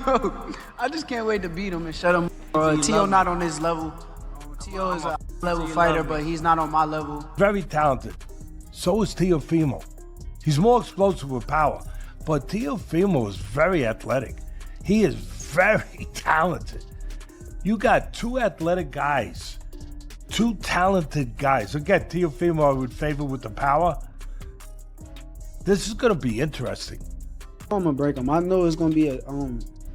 I just can't wait to beat him and shut him. Teo not on this level. Teo is a level fighter, but he's not on my level. Very talented. So is Teofimo. He's more explosive with power, but Teofimo is very athletic. He is very talented. You got two athletic guys, two talented guys. Again, Teofimo I would favor with the power. This is going to be interesting. I'm gonna break him. I know it's gonna be a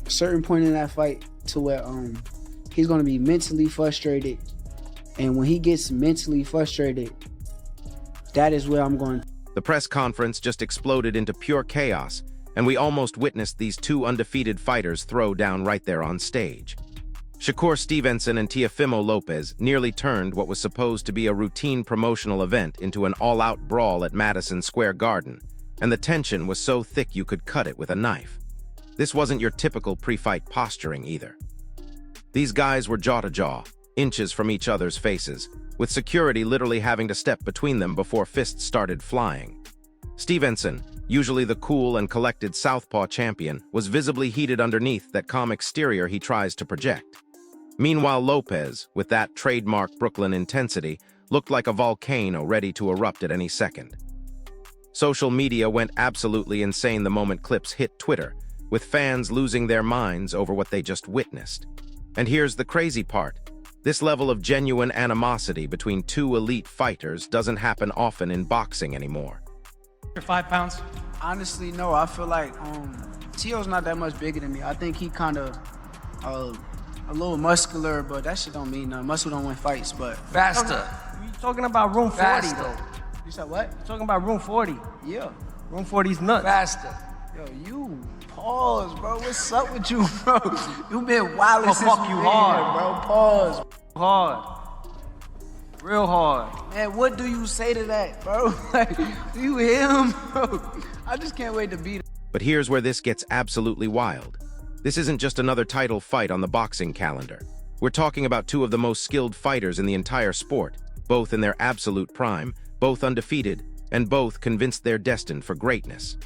certain point in that fight to where he's gonna be mentally frustrated, and when he gets mentally frustrated, that is where I'm going. The press conference just exploded into pure chaos, and we almost witnessed these two undefeated fighters throw down right there on stage. Shakur Stevenson and Teofimo Lopez nearly turned what was supposed to be a routine promotional event into an all-out brawl at Madison Square Garden, and the tension was so thick you could cut it with a knife. This wasn't your typical pre-fight posturing either. These guys were jaw to jaw, inches from each other's faces, with security literally having to step between them before fists started flying. Stevenson, usually the cool and collected southpaw champion, was visibly heated underneath that calm exterior he tries to project. Meanwhile, Lopez, with that trademark Brooklyn intensity, looked like a volcano ready to erupt at any second. Social media went absolutely insane the moment clips hit Twitter, with fans losing their minds over what they just witnessed. And here's the crazy part. This level of genuine animosity between two elite fighters doesn't happen often in boxing anymore. You're 5 pounds? Honestly, no. I feel like Teo's not that much bigger than me. I think he kind of a little muscular, but that shit don't mean nothing. Muscle don't win fights, but Faster. You talking about room 40 Faster. though? you said what? You talking about room 40? Yeah. Room 40's nuts. Faster. Yo, you pause, bro. What's up with you, bro? You been wildin' since fuck we you been hard. here, bro. Pause. Hard. Real hard. Man, what do you say to that, bro? Like, do you hear him, bro? I just can't wait to beat him. But here's where this gets absolutely wild. This isn't just another title fight on the boxing calendar. We're talking about two of the most skilled fighters in the entire sport, both in their absolute prime, both undefeated, and both convinced they're destined for greatness.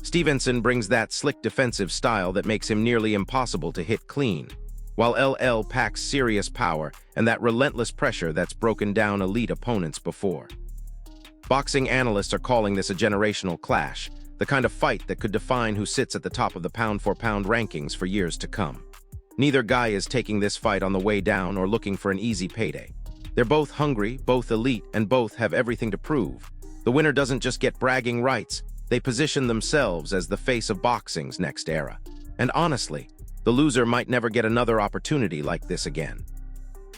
Stevenson brings that slick defensive style that makes him nearly impossible to hit clean, while LL packs serious power and that relentless pressure that's broken down elite opponents before. Boxing analysts are calling this a generational clash, the kind of fight that could define who sits at the top of the pound-for-pound rankings for years to come. Neither guy is taking this fight on the way down or looking for an easy payday. They're both hungry, both elite, and both have everything to prove. The winner doesn't just get bragging rights, they position themselves as the face of boxing's next era. And honestly, the loser might never get another opportunity like this again.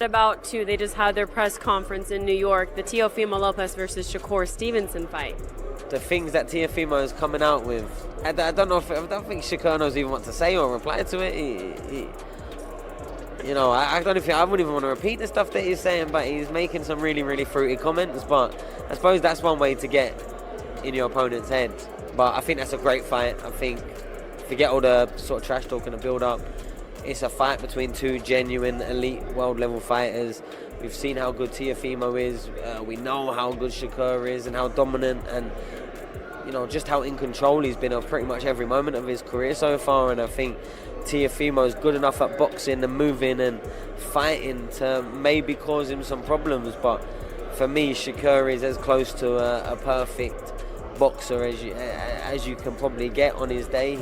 About two, they just had their press conference in New York, the Teofimo Lopez versus Shakur Stevenson fight. The things that Teofimo is coming out with, I don't know if I don't think Shakur knows even what to say or reply to it. I wouldn't even want to repeat the stuff that he's saying, but he's making some really, really fruity comments. But I suppose that's one way to get in your opponent's head. But I think that's a great fight. I think forget all the sort of trash talk and the build up. It's a fight between two genuine elite world level fighters. We've seen how good Teofimo is. We know how good Shakur is and how dominant and just how in control he's been of pretty much every moment of his career so far. And I think Teofimo is good enough at boxing and moving and fighting to maybe cause him some problems. But for me, Shakur is as close to a perfect boxer as you can probably get on his day.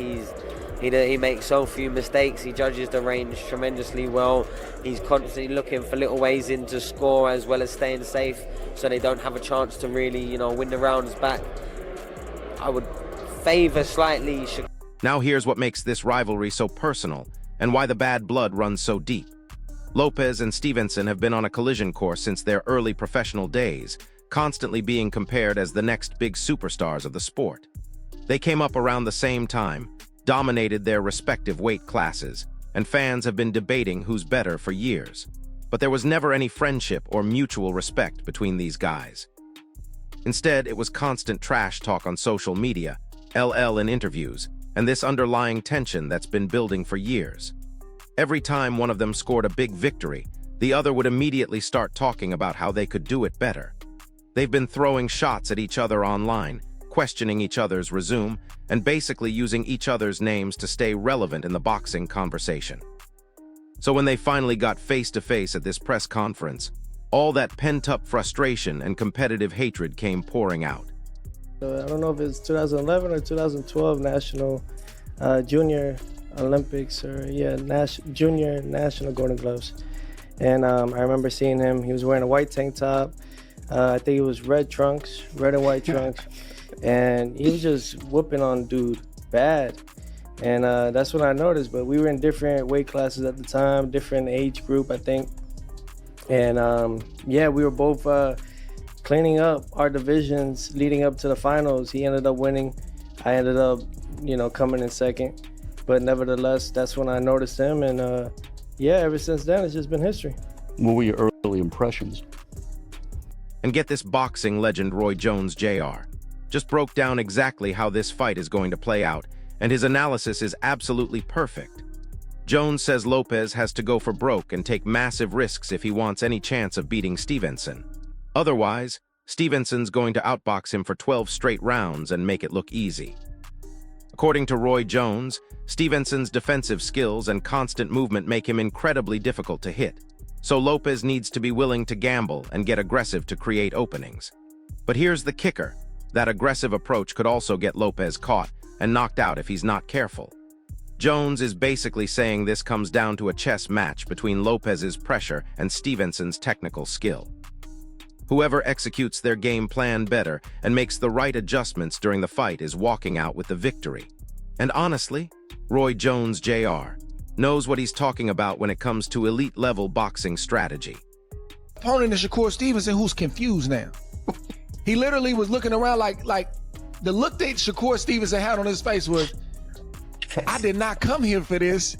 He makes so few mistakes. He judges the range tremendously well. He's constantly looking for little ways in to score as well as staying safe so they don't have a chance to really, win the rounds back. I would favor slightly Shakur. Now here's what makes this rivalry so personal and why the bad blood runs so deep. Lopez and Stevenson have been on a collision course since their early professional days, constantly being compared as the next big superstars of the sport. They came up around the same time, dominated their respective weight classes, and fans have been debating who's better for years. But there was never any friendship or mutual respect between these guys. Instead, it was constant trash talk on social media, LL in interviews, and this underlying tension that's been building for years. Every time one of them scored a big victory, the other would immediately start talking about how they could do it better. They've been throwing shots at each other online, questioning each other's resume, and basically using each other's names to stay relevant in the boxing conversation. So when they finally got face-to-face at this press conference, all that pent-up frustration and competitive hatred came pouring out. I don't know if it's 2011 or 2012 National Junior Olympics or Junior National Golden Gloves. And I remember seeing him. He was wearing a white tank top. I think it was red and white trunks. And he was just whooping on dude bad. And that's when I noticed. But we were in different weight classes at the time, different age group, I think. And we were both cleaning up our divisions leading up to the finals. He ended up winning. I ended up, coming in second. But nevertheless, that's when I noticed him. And ever since then, it's just been history. What were your early impressions? And get this, boxing legend Roy Jones Jr. just broke down exactly how this fight is going to play out, and his analysis is absolutely perfect. Jones says Lopez has to go for broke and take massive risks if he wants any chance of beating Stevenson. Otherwise, Stevenson's going to outbox him for 12 straight rounds and make it look easy. According to Roy Jones, Stevenson's defensive skills and constant movement make him incredibly difficult to hit, so Lopez needs to be willing to gamble and get aggressive to create openings. But here's the kicker: that aggressive approach could also get Lopez caught and knocked out if he's not careful. Jones is basically saying this comes down to a chess match between Lopez's pressure and Stevenson's technical skill. Whoever executes their game plan better and makes the right adjustments during the fight is walking out with the victory. And honestly, Roy Jones Jr. knows what he's talking about when it comes to elite-level boxing strategy. Opponent is Shakur Stevenson, who's confused now. He literally was looking around like the look that Shakur Stevenson had on his face was, I did not come here for this.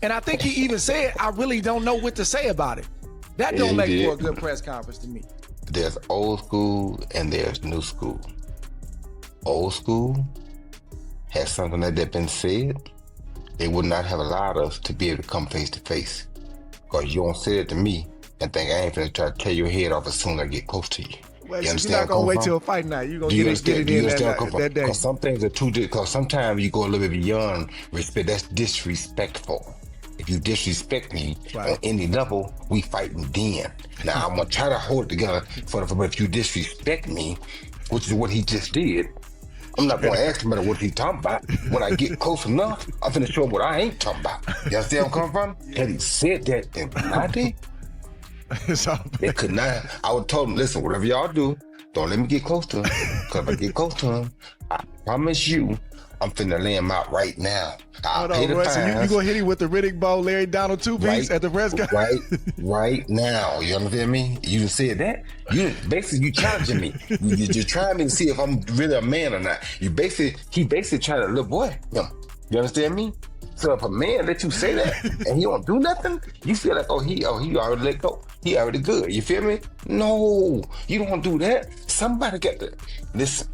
And I think he even said, I really don't know what to say about it. That don't make for a good press conference to me. There's old school and there's new school. Old school has something that had been said. They would not have allowed us to be able to come face to face. Because you don't say it to me and think I ain't finna try to tear your head off as soon as I get close to you. Well, you're not gonna wait till a fight night. You're gonna get it in that day. Because some things are too, because sometimes you go a little bit beyond respect. That's disrespectful. If you disrespect me on any level, we fighting then. Now I'm gonna try to hold it together but if you disrespect me, which is what he just did, I'm not gonna ask him about what he's talking about. When I get close enough, I'm finna show him what I ain't talking about. You understand where I'm coming from? Had he said that in my day, they could not. I would tell him, listen, whatever y'all do, don't let me get close to him. Because if I get close to him, I promise you, I'm finna lay him out right now. I'll pay the fines. So you gonna hit him with the Riddick Bowe, Larry Donald two-piece at the press conference? Right now. You understand me? You just said that. You challenging me. You're trying me to see if I'm really a man or not. He basically trying to, little boy. You understand me? So if a man let you say that and he don't do nothing, you feel like, he already let go. He already good. You feel me? No, you don't do that. Somebody got to listen.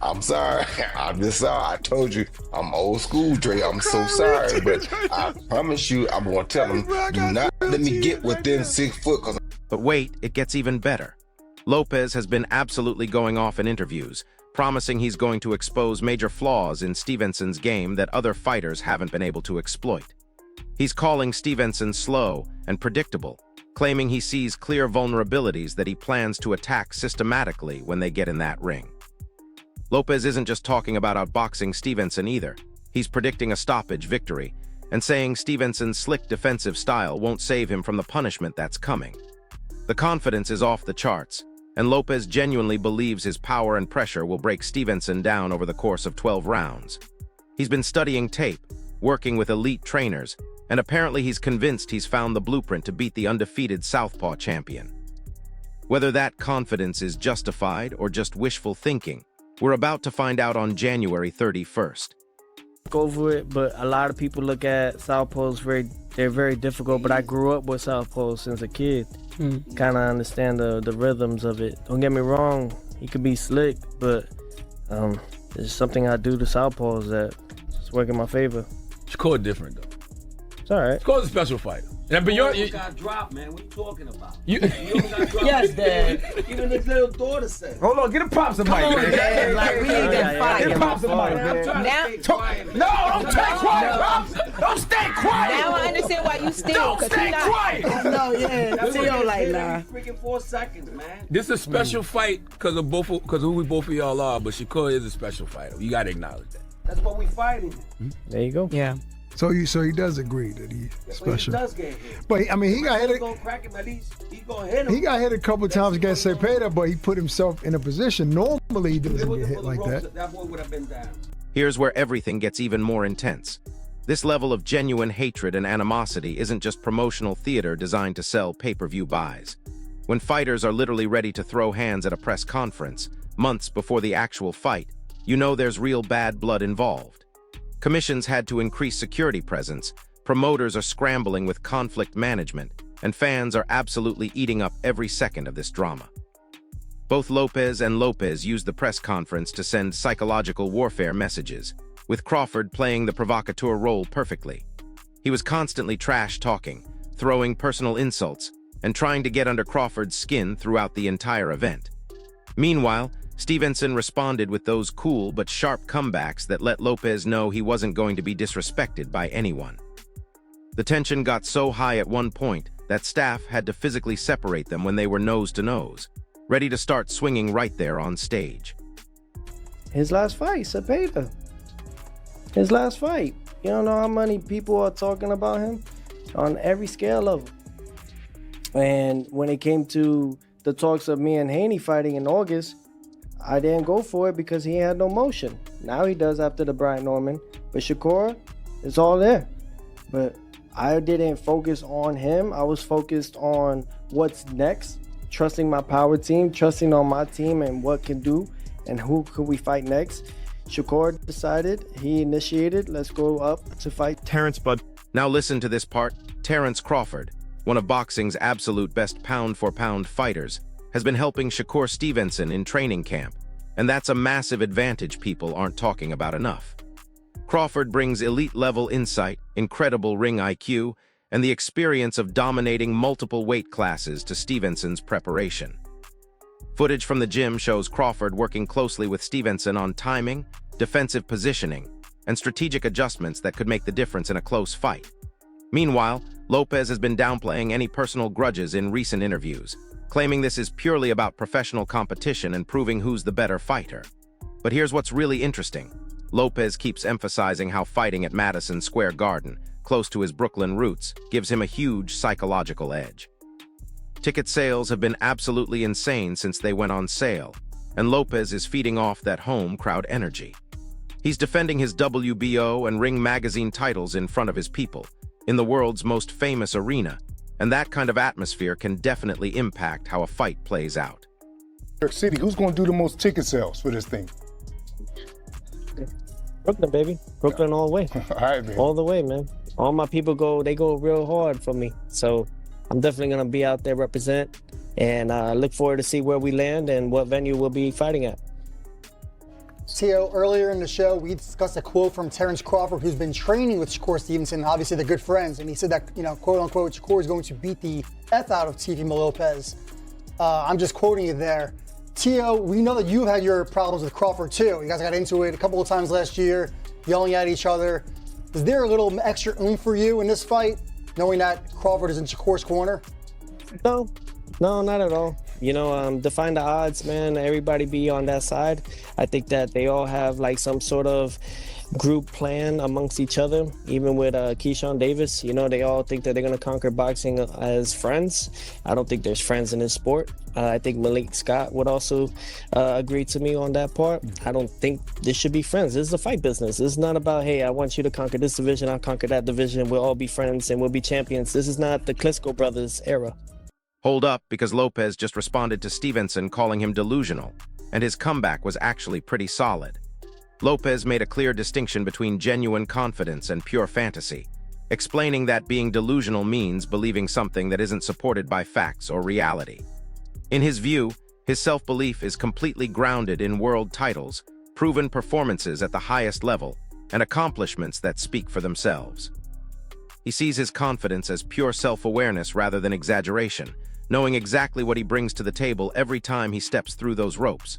I'm sorry. I'm just sorry. I told you I'm old school, Dre. I'm so sorry, but I promise you, I'm gonna tell him, do not let me get within 6 foot. But wait, it gets even better. Lopez has been absolutely going off in interviews, promising he's going to expose major flaws in Stevenson's game that other fighters haven't been able to exploit. He's calling Stevenson slow and predictable, claiming he sees clear vulnerabilities that he plans to attack systematically when they get in that ring. Lopez isn't just talking about outboxing Stevenson either. He's predicting a stoppage victory and saying Stevenson's slick defensive style won't save him from the punishment that's coming. The confidence is off the charts, and Lopez genuinely believes his power and pressure will break Stevenson down over the course of 12 rounds. He's been studying tape, working with elite trainers, and apparently he's convinced he's found the blueprint to beat the undefeated Southpaw champion. Whether that confidence is justified or just wishful thinking, we're about to find out on January 31st. Go for it, but a lot of people look at southpaws they're very difficult, but I grew up with southpaws since a kid. Kind of understand the rhythms of it. Don't get me wrong, he could be slick, but there's something I do to southpaws that just work in my favor. Shakur different though. It's all right. It's called a special fighter. Yeah, but you got dropped, man. What you talking about? You got dropped. Yes, Dad. Even his little daughter said. Hold on, get a props of Mike, man. Dad, like, we need that fight. Get a props of Mike. I'm trying Now- to stay quiet, man. No, don't stay quiet, props. Don't stay quiet. Now I understand why you still. Don't stay quiet. No, yeah. That's Theo what like, they did nah. every freaking 4 seconds, man. This is a special fight because of who we both of y'all are, but Shakur is a special fighter. You gotta acknowledge that. That's what we fighting. There you go. Yeah. So he does agree that he's special. He does get hit. But I mean, he got hit. Gonna crack him at least. He gonna hit him. He got hit a couple times against Cepeda, but he put himself in a position. Normally, he doesn't get hit like that. That boy would have been down. Here's where everything gets even more intense. This level of genuine hatred and animosity isn't just promotional theater designed to sell pay-per-view buys. When fighters are literally ready to throw hands at a press conference, months before the actual fight, you know there's real bad blood involved. Commissions had to increase security presence, promoters are scrambling with conflict management, and fans are absolutely eating up every second of this drama. Both Lopez and Lopez used the press conference to send psychological warfare messages, with Crawford playing the provocateur role perfectly. He was constantly trash-talking, throwing personal insults, and trying to get under Crawford's skin throughout the entire event. Meanwhile, Stevenson responded with those cool but sharp comebacks that let Lopez know he wasn't going to be disrespected by anyone. The tension got so high at one point that staff had to physically separate them when they were nose to nose, ready to start swinging right there on stage. His last fight, Cepeda. His last fight. You don't know how many people are talking about him on every scale of them. And when it came to the talks of me and Haney fighting in August, I didn't go for it because he had no motion. Now he does after the Brian Norman. But Shakur, it's all there. But I didn't focus on him. I was focused on what's next, trusting my power team, trusting on my team and what can do and who could we fight next. Shakur decided, he initiated, let's go up to fight Terrence Bud. Now listen to this part. Terrence Crawford, one of boxing's absolute best pound-for-pound fighters, has been helping Shakur Stevenson in training camp, and that's a massive advantage people aren't talking about enough. Crawford brings elite-level insight, incredible ring IQ, and the experience of dominating multiple weight classes to Stevenson's preparation. Footage from the gym shows Crawford working closely with Stevenson on timing, defensive positioning, and strategic adjustments that could make the difference in a close fight. Meanwhile, Lopez has been downplaying any personal grudges in recent interviews, claiming this is purely about professional competition and proving who's the better fighter. But here's what's really interesting. Lopez keeps emphasizing how fighting at Madison Square Garden, close to his Brooklyn roots, gives him a huge psychological edge. Ticket sales have been absolutely insane since they went on sale, and Lopez is feeding off that home crowd energy. He's defending his WBO and Ring Magazine titles in front of his people, in the world's most famous arena, and that kind of atmosphere can definitely impact how a fight plays out. New York City, who's going to do the most ticket sales for this thing? Brooklyn, baby. Brooklyn all the way. All right, man. All the way, man. All my people they go real hard for me. So I'm definitely going to be out there represent and look forward to see where we land and what venue we'll be fighting at. Teo, earlier in the show, we discussed a quote from Terrence Crawford, who's been training with Shakur Stevenson. Obviously, they're good friends. And he said that, quote unquote, Shakur is going to beat the F out of Teofimo Lopez. I'm just quoting you there. Teo, we know that you've had your problems with Crawford too. You guys got into it a couple of times last year, yelling at each other. Is there a little extra oomph for you in this fight, knowing that Crawford is in Shakur's corner? No, not at all. Define the odds, man. Everybody be on that side. I think that they all have like some sort of group plan amongst each other. Even with Keyshawn Davis, they all think that they're going to conquer boxing as friends. I don't think there's friends in this sport. I think Malik Scott would also agree to me on that part. I don't think this should be friends. This is a fight business. It's not about, hey, I want you to conquer this division, I'll conquer that division, we'll all be friends and we'll be champions. This is not the Klitschko brothers era. Hold up, because Lopez just responded to Stevenson calling him delusional, and his comeback was actually pretty solid. Lopez made a clear distinction between genuine confidence and pure fantasy, explaining that being delusional means believing something that isn't supported by facts or reality. In his view, his self-belief is completely grounded in world titles, proven performances at the highest level, and accomplishments that speak for themselves. He sees his confidence as pure self-awareness rather than exaggeration, knowing exactly what he brings to the table every time he steps through those ropes.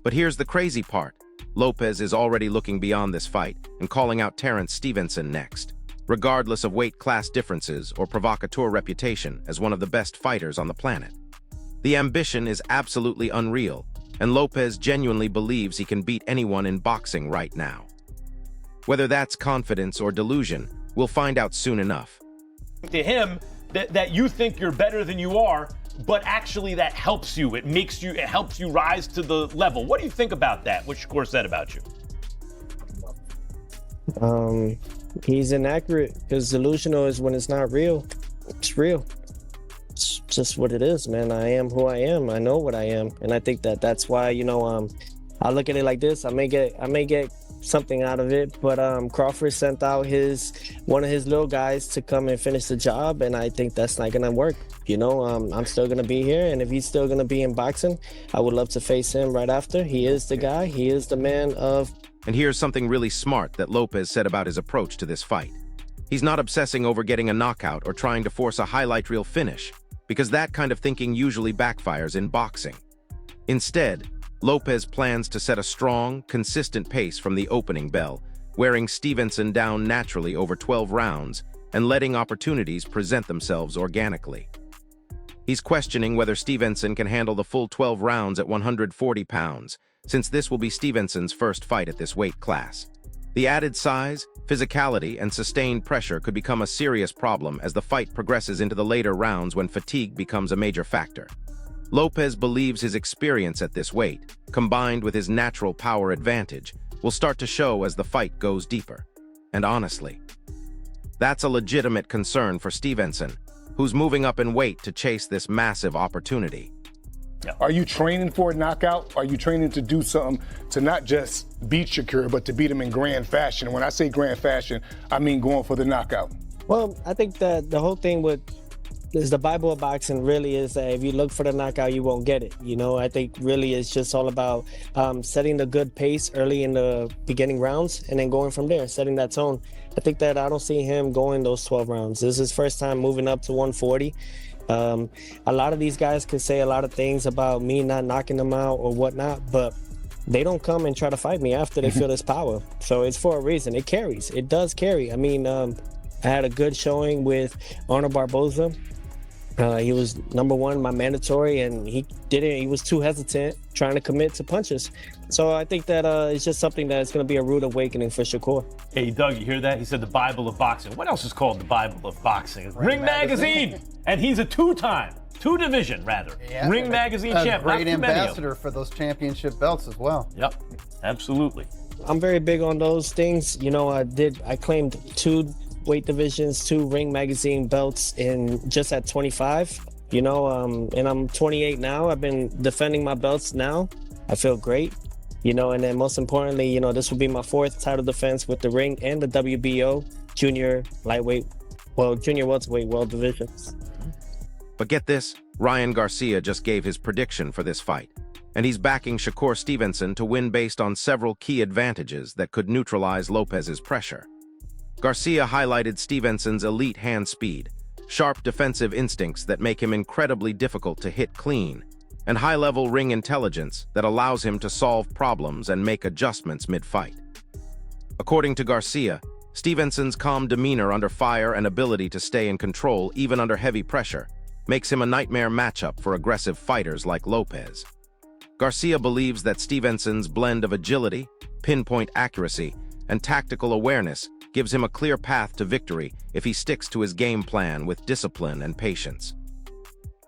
But here's the crazy part. Lopez is already looking beyond this fight and calling out Terrence Stevenson next, regardless of weight class differences or provocateur reputation as one of the best fighters on the planet. The ambition is absolutely unreal, and Lopez genuinely believes he can beat anyone in boxing right now. Whether that's confidence or delusion, we'll find out soon enough. To him, that you think you're better than you are, but actually that helps you. It helps you rise to the level. What do you think about that? What Shakur said about you? He's inaccurate because delusional is when it's not real. It's real. It's just what it is, man. I am who I am. I know what I am, and I think that's why I look at it like this. I may get something out of it, but Crawford sent out one of his little guys to come and finish the job, and I think that's not gonna work. I'm still gonna be here, and if he's still gonna be in boxing, I would love to face him right after. He is the guy. He is the man of. And here's something really smart that Lopez said about his approach to this fight. He's not obsessing over getting a knockout or trying to force a highlight reel finish, because that kind of thinking usually backfires in boxing. Instead, Lopez plans to set a strong, consistent pace from the opening bell, wearing Stevenson down naturally over 12 rounds and letting opportunities present themselves organically. He's questioning whether Stevenson can handle the full 12 rounds at 140 pounds, since this will be Stevenson's first fight at this weight class. The added size, physicality, and sustained pressure could become a serious problem as the fight progresses into the later rounds when fatigue becomes a major factor. Lopez believes his experience at this weight, combined with his natural power advantage, will start to show as the fight goes deeper. And honestly, that's a legitimate concern for Stevenson, who's moving up in weight to chase this massive opportunity. Are you training for a knockout? Are you training to do something to not just beat Shakur, but to beat him in grand fashion? And when I say grand fashion, I mean going for the knockout. Well, I think that the whole thing is the Bible of boxing really is that if you look for the knockout, you won't get it. I think really it's just all about setting the good pace early in the beginning rounds and then going from there, setting that tone. I think that I don't see him going those 12 rounds. This is his first time moving up to 140. A lot of these guys can say a lot of things about me not knocking them out or whatnot, but they don't come and try to fight me after they feel this power. So it's for a reason. It carries. It does carry. I mean, I had a good showing with Arnold Barboza. He was number one, my mandatory, and he was too hesitant trying to commit to punches. So I think that it's just something that's going to be a rude awakening for Shakur. Hey, Doug, you hear that? He said the Bible of boxing. What else is called the Bible of boxing? Ring Magazine. And he's a two-division Ring Magazine champ. Great ambassador for those championship belts as well. Yep, absolutely. I'm very big on those things. I claimed 2 weight divisions, 2 Ring Magazine belts just at 25, and I'm 28 now. I've been defending my belts now. I feel great, and then most importantly, this will be my 4th title defense with the Ring and the WBO junior welterweight world divisions. But get this, Ryan Garcia just gave his prediction for this fight, and he's backing Shakur Stevenson to win based on several key advantages that could neutralize Lopez's pressure. Garcia highlighted Stevenson's elite hand speed, sharp defensive instincts that make him incredibly difficult to hit clean, and high-level ring intelligence that allows him to solve problems and make adjustments mid-fight. According to Garcia, Stevenson's calm demeanor under fire and ability to stay in control even under heavy pressure makes him a nightmare matchup for aggressive fighters like Lopez. Garcia believes that Stevenson's blend of agility, pinpoint accuracy, and tactical awareness gives him a clear path to victory if he sticks to his game plan with discipline and patience.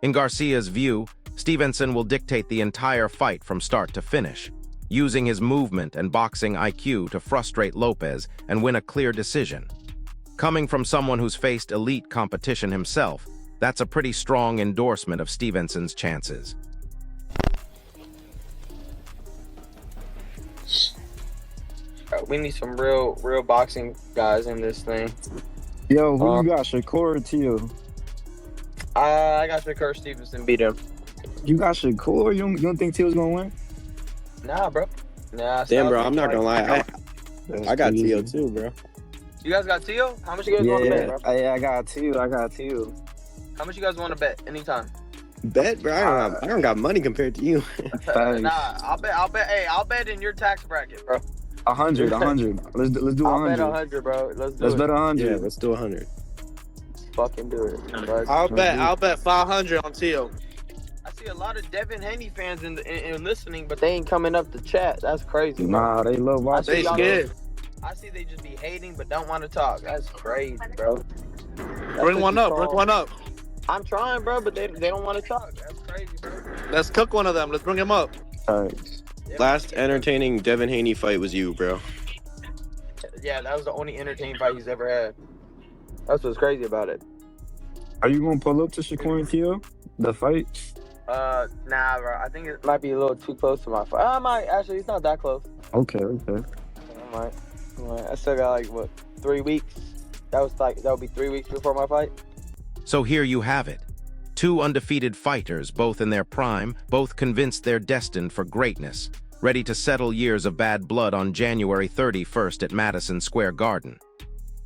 In Garcia's view, Stevenson will dictate the entire fight from start to finish, using his movement and boxing IQ to frustrate Lopez and win a clear decision. Coming from someone who's faced elite competition himself, that's a pretty strong endorsement of Stevenson's chances. We need some real boxing guys in this thing. Yo, who you got, Shakur or Teo? I got Shakur Stevenson beat him. You got Shakur? You don't think Teo's gonna win? Nah, bro. Nah. Damn, bro, I'm not gonna lie. I got Teo too, bro. You guys got Teo? How much you guys want to bet, bro? I got two. How much you guys want to bet anytime? Bet, bro. I don't got money compared to you. Nah, I'll bet. Hey, I'll bet in your tax bracket, bro. 100. Let's do 100. I'll bet 100, bro. Let's bet 100. Yeah, let's do 100. Fucking do it. Bro. I'll bet 500 on Teo. I see a lot of Devin Haney fans in listening, but they ain't coming up to chat. That's crazy. Nah, they love watching. They scared. I see they just be hating but don't want to talk. That's crazy, bro. Bring one up. I'm trying, bro, but they don't want to talk. That's crazy, bro. Let's cook one of them. Let's bring him up. All right. Last entertaining Devin Haney fight was you, bro. Yeah, that was the only entertaining fight he's ever had. That's what's crazy about it. Are you gonna pull up to Shakur and Teo? The fight? Nah, bro. I think it might be a little too close to my fight. I might. Actually, it's not that close. Okay. I might. I still got like, what, 3 weeks? That would be 3 weeks before my fight. So here you have it. Two undefeated fighters, both in their prime, both convinced they're destined for greatness, ready to settle years of bad blood on January 31st at Madison Square Garden.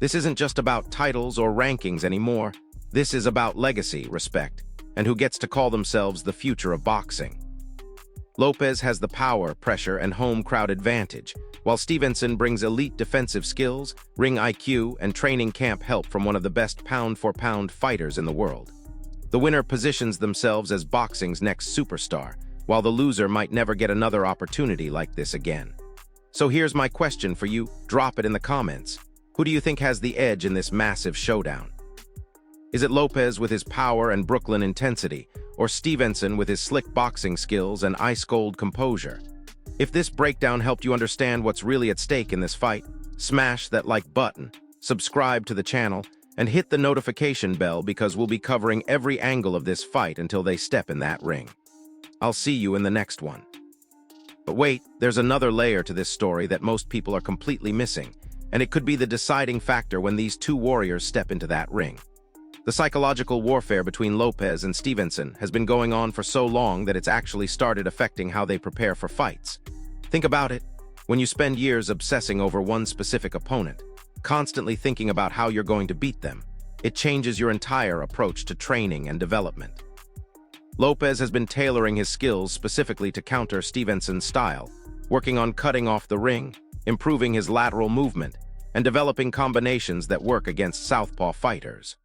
This isn't just about titles or rankings anymore. This is about legacy, respect, and who gets to call themselves the future of boxing. Lopez has the power, pressure, and home crowd advantage, while Stevenson brings elite defensive skills, ring IQ, and training camp help from one of the best pound-for-pound fighters in the world. The winner positions themselves as boxing's next superstar, while the loser might never get another opportunity like this again. So here's my question for you. Drop it in the comments. Who do you think has the edge in this massive showdown? Is it Lopez with his power and Brooklyn intensity, or Stevenson with his slick boxing skills and ice-cold composure? If this breakdown helped you understand what's really at stake in this fight, smash that like button, subscribe to the channel, and hit the notification bell because we'll be covering every angle of this fight until they step in that ring. I'll see you in the next one. But wait, there's another layer to this story that most people are completely missing, and it could be the deciding factor when these two warriors step into that ring. The psychological warfare between Lopez and Stevenson has been going on for so long that it's actually started affecting how they prepare for fights. Think about it. When you spend years obsessing over one specific opponent, constantly thinking about how you're going to beat them, it changes your entire approach to training and development. Lopez has been tailoring his skills specifically to counter Stevenson's style, working on cutting off the ring, improving his lateral movement, and developing combinations that work against southpaw fighters.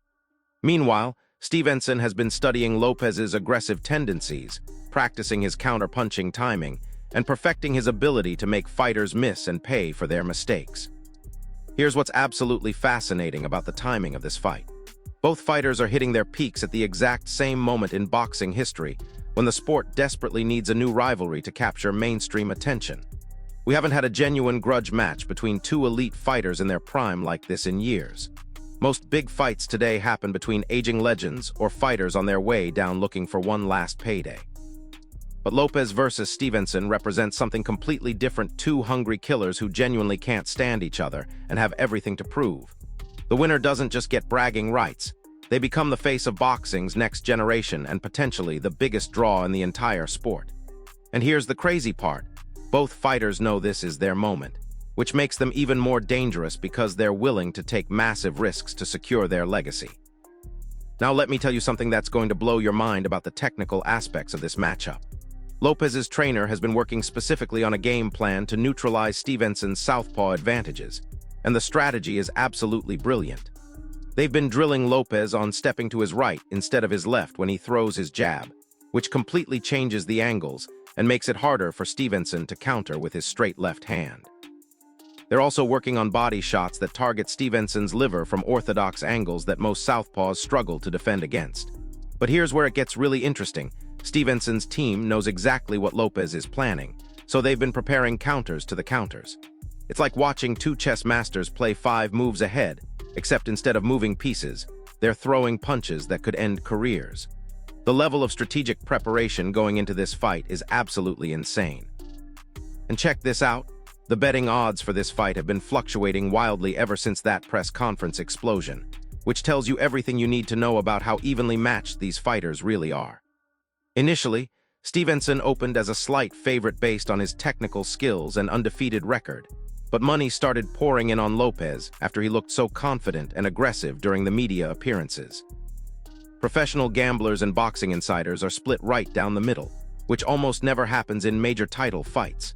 Meanwhile, Stevenson has been studying Lopez's aggressive tendencies, practicing his counter-punching timing, and perfecting his ability to make fighters miss and pay for their mistakes. Here's what's absolutely fascinating about the timing of this fight. Both fighters are hitting their peaks at the exact same moment in boxing history, when the sport desperately needs a new rivalry to capture mainstream attention. We haven't had a genuine grudge match between two elite fighters in their prime like this in years. Most big fights today happen between aging legends or fighters on their way down looking for one last payday. But Lopez versus Stevenson represents something completely different. Two hungry killers who genuinely can't stand each other and have everything to prove. The winner doesn't just get bragging rights. They become the face of boxing's next generation and potentially the biggest draw in the entire sport. And here's the crazy part. Both fighters know this is their moment, which makes them even more dangerous because they're willing to take massive risks to secure their legacy. Now let me tell you something that's going to blow your mind about the technical aspects of this matchup. Lopez's trainer has been working specifically on a game plan to neutralize Stevenson's southpaw advantages, and the strategy is absolutely brilliant. They've been drilling Lopez on stepping to his right instead of his left when he throws his jab, which completely changes the angles and makes it harder for Stevenson to counter with his straight left hand. They're also working on body shots that target Stevenson's liver from orthodox angles that most southpaws struggle to defend against. But here's where it gets really interesting. Stevenson's team knows exactly what Lopez is planning, so they've been preparing counters to the counters. It's like watching two chess masters play 5 moves ahead, except instead of moving pieces, they're throwing punches that could end careers. The level of strategic preparation going into this fight is absolutely insane. And check this out. The betting odds for this fight have been fluctuating wildly ever since that press conference explosion, which tells you everything you need to know about how evenly matched these fighters really are. Initially, Stevenson opened as a slight favorite based on his technical skills and undefeated record, but money started pouring in on Lopez after he looked so confident and aggressive during the media appearances. Professional gamblers and boxing insiders are split right down the middle, which almost never happens in major title fights.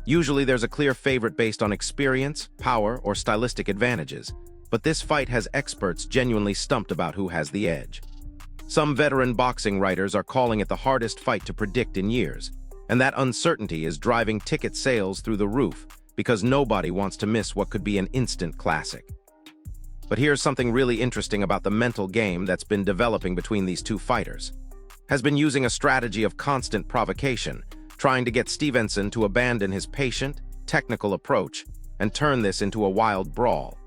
Usually there's a clear favorite based on experience, power, or stylistic advantages, but this fight has experts genuinely stumped about who has the edge. Some veteran boxing writers are calling it the hardest fight to predict in years, and that uncertainty is driving ticket sales through the roof because nobody wants to miss what could be an instant classic. But here's something really interesting about the mental game that's been developing between these two fighters. Has been using a strategy of constant provocation, trying to get Stevenson to abandon his patient, technical approach and turn this into a wild brawl.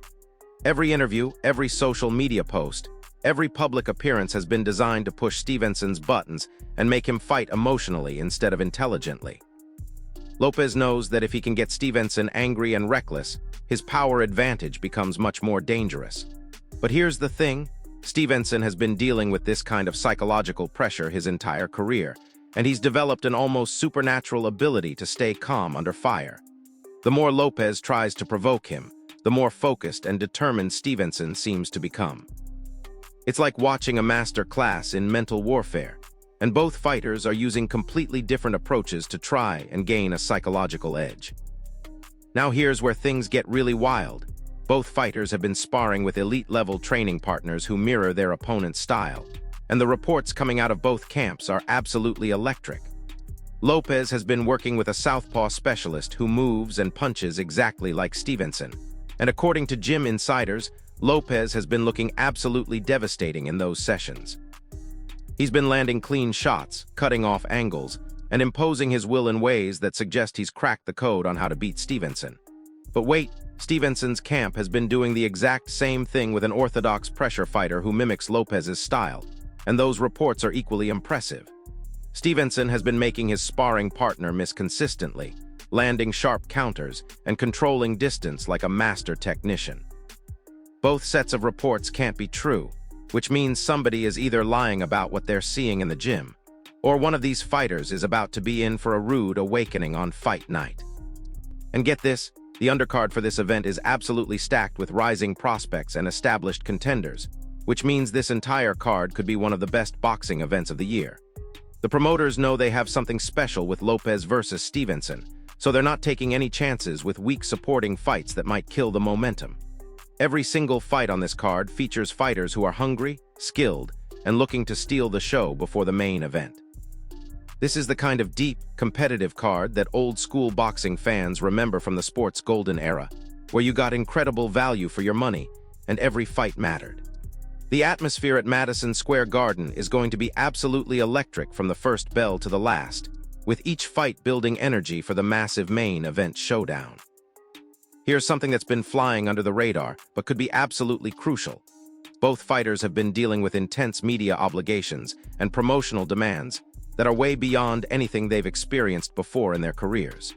Every interview, every social media post, every public appearance has been designed to push Stevenson's buttons and make him fight emotionally instead of intelligently. Lopez knows that if he can get Stevenson angry and reckless, his power advantage becomes much more dangerous. But here's the thing, Stevenson has been dealing with this kind of psychological pressure his entire career, and he's developed an almost supernatural ability to stay calm under fire. The more Lopez tries to provoke him, the more focused and determined Stevenson seems to become. It's like watching a master class in mental warfare, and both fighters are using completely different approaches to try and gain a psychological edge. Now here's where things get really wild. Both fighters have been sparring with elite-level training partners who mirror their opponent's style, and the reports coming out of both camps are absolutely electric. Lopez has been working with a southpaw specialist who moves and punches exactly like Stevenson, and according to gym insiders, Lopez has been looking absolutely devastating in those sessions. He's been landing clean shots, cutting off angles, and imposing his will in ways that suggest he's cracked the code on how to beat Stevenson. But wait, Stevenson's camp has been doing the exact same thing with an orthodox pressure fighter who mimics Lopez's style, and those reports are equally impressive. Stevenson has been making his sparring partner miss consistently, landing sharp counters and controlling distance like a master technician. Both sets of reports can't be true, which means somebody is either lying about what they're seeing in the gym, or one of these fighters is about to be in for a rude awakening on fight night. And get this, the undercard for this event is absolutely stacked with rising prospects and established contenders, which means this entire card could be one of the best boxing events of the year. The promoters know they have something special with Lopez versus Stevenson, so they're not taking any chances with weak supporting fights that might kill the momentum. Every single fight on this card features fighters who are hungry, skilled, and looking to steal the show before the main event. This is the kind of deep, competitive card that old-school boxing fans remember from the sport's golden era, where you got incredible value for your money, and every fight mattered. The atmosphere at Madison Square Garden is going to be absolutely electric from the first bell to the last, with each fight building energy for the massive main event showdown. Here's something that's been flying under the radar, but could be absolutely crucial. Both fighters have been dealing with intense media obligations and promotional demands that are way beyond anything they've experienced before in their careers.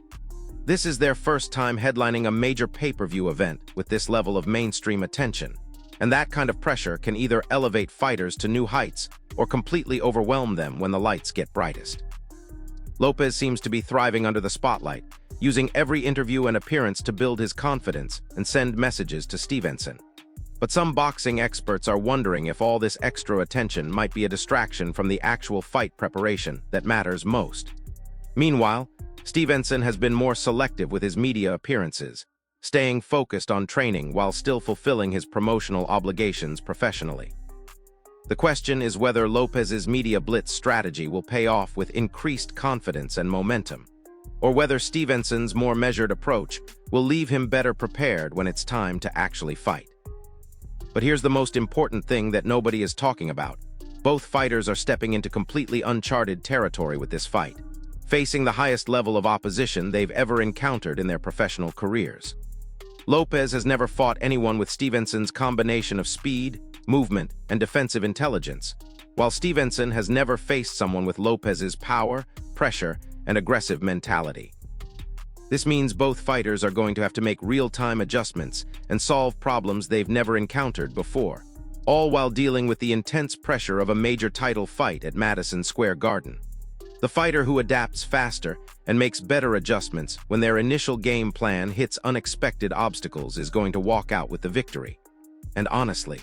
This is their first time headlining a major pay-per-view event with this level of mainstream attention, and that kind of pressure can either elevate fighters to new heights or completely overwhelm them when the lights get brightest. Lopez seems to be thriving under the spotlight, using every interview and appearance to build his confidence and send messages to Stevenson. But some boxing experts are wondering if all this extra attention might be a distraction from the actual fight preparation that matters most. Meanwhile, Stevenson has been more selective with his media appearances, staying focused on training while still fulfilling his promotional obligations professionally. The question is whether Lopez's media blitz strategy will pay off with increased confidence and momentum, or whether Stevenson's more measured approach will leave him better prepared when it's time to actually fight. But here's the most important thing that nobody is talking about. Both fighters are stepping into completely uncharted territory with this fight, facing the highest level of opposition they've ever encountered in their professional careers. Lopez has never fought anyone with Stevenson's combination of speed, movement, and defensive intelligence, while Stevenson has never faced someone with Lopez's power, pressure, and aggressive mentality. This means both fighters are going to have to make real-time adjustments and solve problems they've never encountered before, all while dealing with the intense pressure of a major title fight at Madison Square Garden. The fighter who adapts faster and makes better adjustments when their initial game plan hits unexpected obstacles is going to walk out with the victory. And honestly,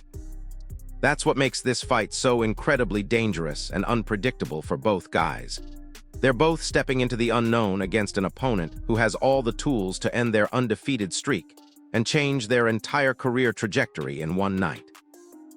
that's what makes this fight so incredibly dangerous and unpredictable for both guys. They're both stepping into the unknown against an opponent who has all the tools to end their undefeated streak and change their entire career trajectory in one night.